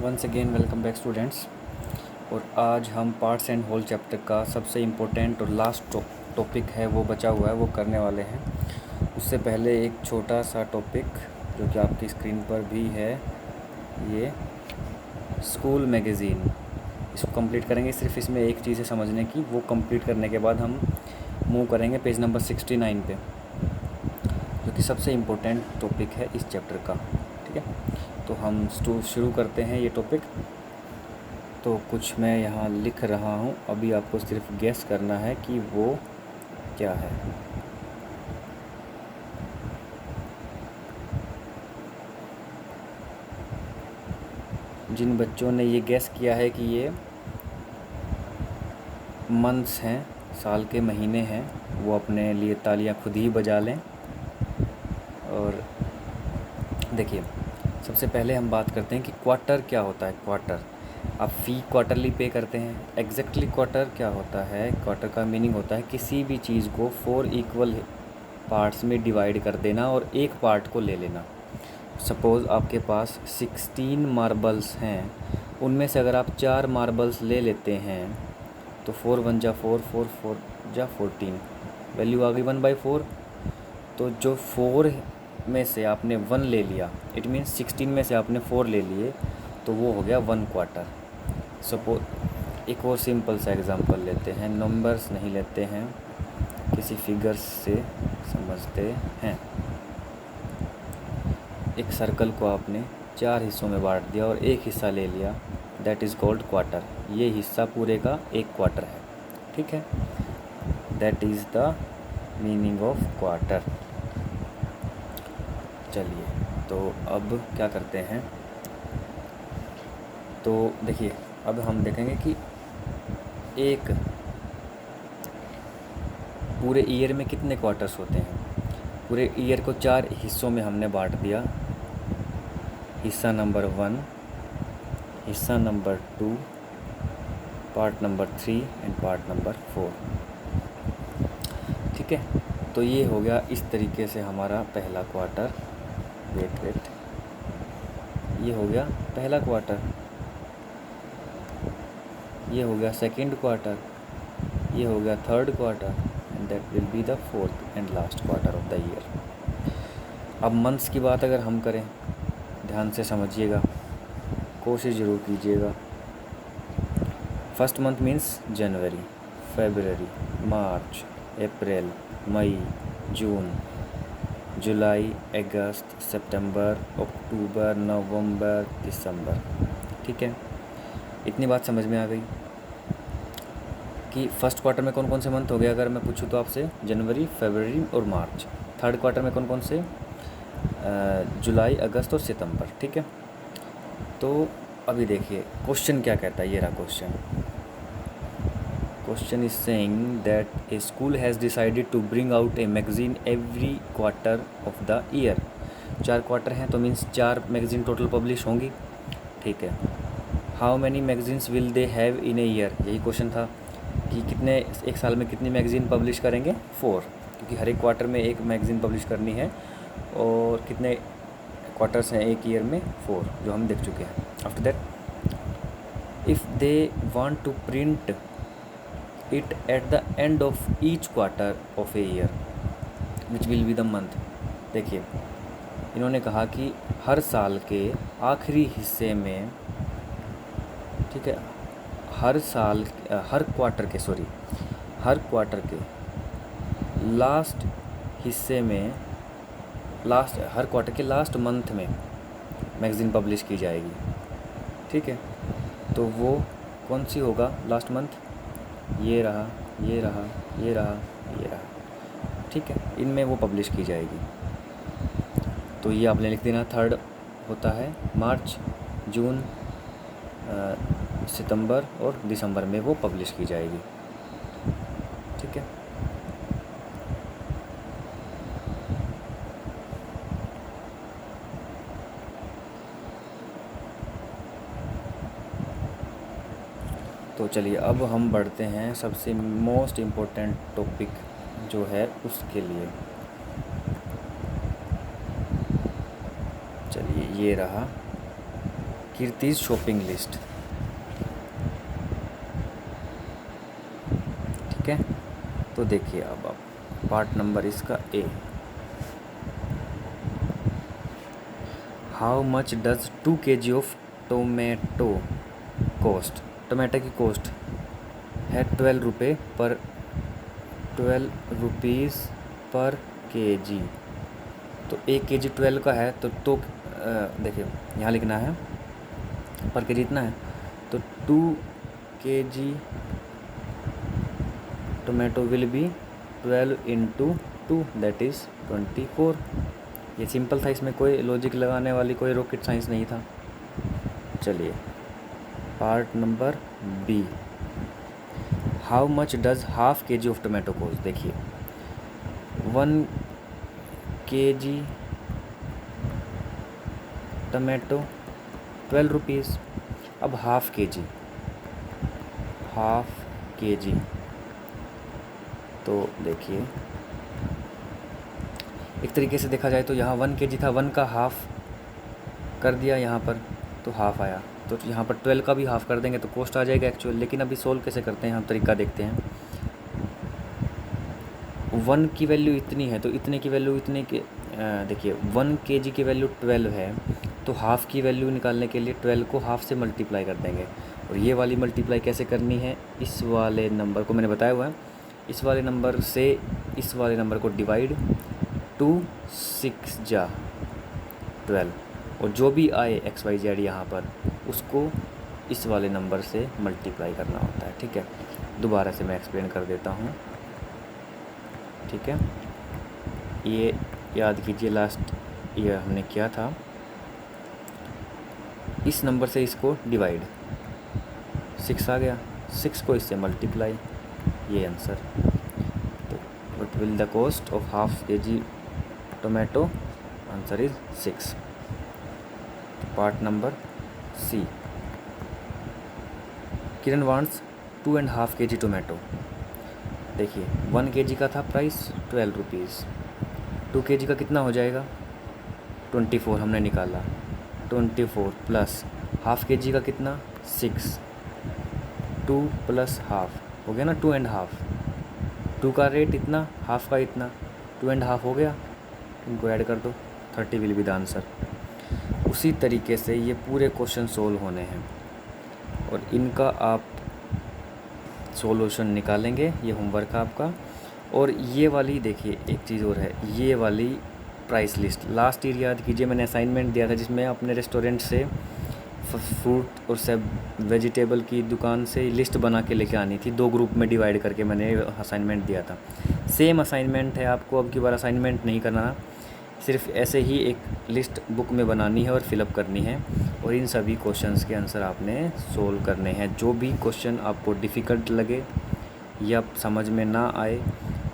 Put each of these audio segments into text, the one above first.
Once again welcome back students. और आज हम पार्ट्स एंड होल चैप्टर का सबसे इम्पोर्टेंट और लास्ट टॉपिक है वो बचा हुआ है, वो करने वाले हैं। उससे पहले एक छोटा सा टॉपिक जो कि आपकी स्क्रीन पर भी है, ये स्कूल मैगज़ीन, इसको कंप्लीट करेंगे। सिर्फ इसमें एक चीज़ है समझने की, वो कंप्लीट करने के बाद हम मूव करेंगे पेज नंबर 69 पे, जो कि सबसे इम्पोर्टेंट टॉपिक है इस चैप्टर का। ठीक है, तो हम शुरू करते हैं ये टॉपिक। तो कुछ मैं यहाँ लिख रहा हूँ, अभी आपको सिर्फ गेस करना है कि वो क्या है। जिन बच्चों ने ये गेस किया है कि ये मंथ्स हैं, साल के महीने हैं, वो अपने लिए तालियां खुद ही बजा लें। और देखिए, सबसे पहले हम बात करते हैं कि क्वार्टर क्या होता है। क्वार्टर, आप फ़ी क्वार्टरली पे करते हैं। एग्जैक्टली क्वार्टर क्या होता है? क्वार्टर का मीनिंग होता है किसी भी चीज़ को 4 इक्वल पार्ट्स में डिवाइड कर देना और एक पार्ट को ले लेना। सपोज़ आपके पास 16 मार्बल्स हैं, उनमें से अगर आप 4 मार्बल्स ले लेते हैं तो 4 1 जा 4, 4 4 जा 14, वैल्यू आ गई 1/4। तो जो 4 में से आपने 1 ले लिया, इट मीन्स 16 में से आपने 4 ले लिए, तो वो हो गया 1 क्वार्टर। सपोज एक और सिंपल सा एग्जांपल लेते हैं, नंबर्स नहीं लेते हैं, किसी फिगर्स से समझते हैं। एक सर्कल को आपने 4 हिस्सों में बांट दिया और एक हिस्सा ले लिया, दैट इज़ कॉल्ड क्वार्टर। ये हिस्सा पूरे का एक क्वार्टर है। ठीक है, that is the meaning of quarter. चलिए, तो अब क्या करते हैं, तो देखिए, अब हम देखेंगे कि एक पूरे ईयर में कितने क्वार्टर्स होते हैं। पूरे ईयर को 4 हिस्सों में हमने बांट दिया। हिस्सा नंबर 1, हिस्सा number 2, part number 3 and part number 4। ठीक है, तो ये हो गया इस तरीके से हमारा पहला क्वार्टर। वेट, ये हो गया पहला क्वार्टर, ये हो गया सेकंड क्वार्टर, ये हो गया third quarter, and that will be the fourth and last quarter of the year. अब मंथ्स की बात अगर हम करें, ध्यान से समझिएगा, कोशिश ज़रूर कीजिएगा। फर्स्ट मंथ मीन्स जनवरी, फरवरी, मार्च, अप्रैल, मई, जून, जुलाई, अगस्त, सितंबर, अक्टूबर, नवंबर, दिसंबर। ठीक है, इतनी बात समझ में आ गई कि फर्स्ट क्वार्टर में कौन कौन से मंथ हो गए। अगर मैं पूछूँ तो आपसे, जनवरी, फरवरी और मार्च। थर्ड क्वार्टर में कौन कौन से? जुलाई, अगस्त और सितंबर। ठीक है, तो अभी देखिए क्वेश्चन क्या कहता है। ये रहा question. Question is saying that a school has decided to bring out a magazine every quarter of the year. 4 quarter हैं तो मीन्स 4 मैगजीन टोटल पब्लिश होंगी। ठीक है, how many magazines will they have in a year, यही question था कि कितने, एक साल में कितनी मैगज़ीन पब्लिश करेंगे? 4, क्योंकि हर एक क्वार्टर में एक मैगज़ीन पब्लिश करनी है। और कितने क्वार्टर्स हैं एक ईयर में? 4, जो हम देख चुके हैं। After that, if they want to print it at the end of each quarter of a year which will be the month. देखिए, इन्होंने कहा कि हर साल के आखिरी हिस्से में, ठीक है, हर क्वार्टर के लास्ट हिस्से में, हर क्वार्टर के लास्ट मंथ में मैगज़ीन पब्लिश की जाएगी। ठीक है, तो वो कौन सी होगा लास्ट मंथ? ये रहा, ये रहा, ये रहा, ये रहा। ठीक है, इनमें वो पब्लिश की जाएगी। तो ये आपने लिख देना। थर्ड होता है मार्च, जून, सितंबर और दिसंबर में वो पब्लिश की जाएगी। ठीक है, तो चलिए अब हम बढ़ते हैं सबसे मोस्ट इम्पोर्टेंट टॉपिक जो है उसके लिए। चलिए, ये रहा कीर्तिज शॉपिंग लिस्ट। ठीक है, तो देखिए अब आप पार्ट नंबर इसका A, how much does 2 kg of tomato cost. टमाटर की कॉस्ट है 12 रुपये पर 12 रुपीज़ पर केजी। तो 1 kg 12 का है तो देखिए यहाँ लिखना है पर केजी इतना है, तो 2 kg tomato will be 12 into 2 that is 24। ये सिंपल था, इसमें कोई लॉजिक लगाने वाली कोई रॉकेट साइंस नहीं था। चलिए part number B, how much does half kg of tomato cost. देखिए 1 kg टमाटो 12 रुपीज़। अब हाफ के जी, तो देखिए एक तरीके से देखा जाए तो यहाँ 1 kg था, 1 का हाफ कर दिया यहाँ पर तो हाफ आया, तो यहाँ पर 12 का भी हाफ कर देंगे तो कॉस्ट आ जाएगा एक्चुअल। लेकिन अभी सोल्व कैसे करते हैं हम, तरीका देखते हैं। 1 की वैल्यू इतनी है तो इतने की वैल्यू इतने के, देखिए 1 kg की वैल्यू 12 है, तो हाफ़ की वैल्यू निकालने के लिए 12 को हाफ़ से मल्टीप्लाई कर देंगे। और ये वाली मल्टीप्लाई कैसे करनी है, इस वाले नंबर को मैंने बताया हुआ है, इस वाले नंबर से इस वाले नंबर को डिवाइड 2 6 जा 12, और जो भी आए XYZ यहाँ पर उसको इस वाले नंबर से मल्टीप्लाई करना होता है। ठीक है, दोबारा से मैं एक्सप्लेन कर देता हूँ। ठीक है, ये याद कीजिए लास्ट ये हमने किया था, इस नंबर से इसको डिवाइड 6 आ गया, 6 को इससे मल्टीप्लाई, ये आंसर। तो what will the cost of half kg tomato, answer is 6। Part number C, Kiran wants 2.5 kg tomato. देखिए 1 kg का था प्राइस 12 रुपीज़, 2 kg का कितना हो जाएगा 24 हमने निकाला, 24 प्लस हाफ kg का कितना 6, 2 प्लस हाफ हो गया ना 2.5, 2 का रेट इतना, हाफ का इतना, 2.5 हो गया, इनको ऐड कर दो 30 विल बी द आंसर। उसी तरीके से ये पूरे क्वेश्चन सोल्व होने हैं और इनका आप सॉल्यूशन निकालेंगे, ये होमवर्क है आपका। और ये वाली देखिए एक चीज़ और है, ये वाली प्राइस लिस्ट लास्ट ईयर याद कीजिए मैंने असाइनमेंट दिया था जिसमें अपने रेस्टोरेंट से फ्रूट और सब वेजिटेबल की दुकान से लिस्ट बना के लेके आनी थी, 2 ग्रुप में डिवाइड करके मैंने असाइनमेंट दिया था। सेम असाइनमेंट है, आपको अब की बार असाइनमेंट नहीं करना, सिर्फ ऐसे ही एक लिस्ट बुक में बनानी है और फिलअप करनी है और इन सभी क्वेश्चंस के आंसर आपने सोल्व करने हैं। जो भी क्वेश्चन आपको डिफ़िकल्ट लगे या समझ में ना आए,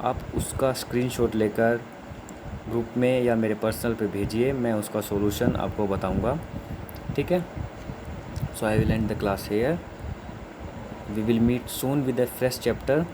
आप उसका स्क्रीनशॉट लेकर ग्रुप में या मेरे पर्सनल पे भेजिए, मैं उसका सॉल्यूशन आपको बताऊंगा। ठीक है, so I will end the class here, we will meet soon with a fresh chapter.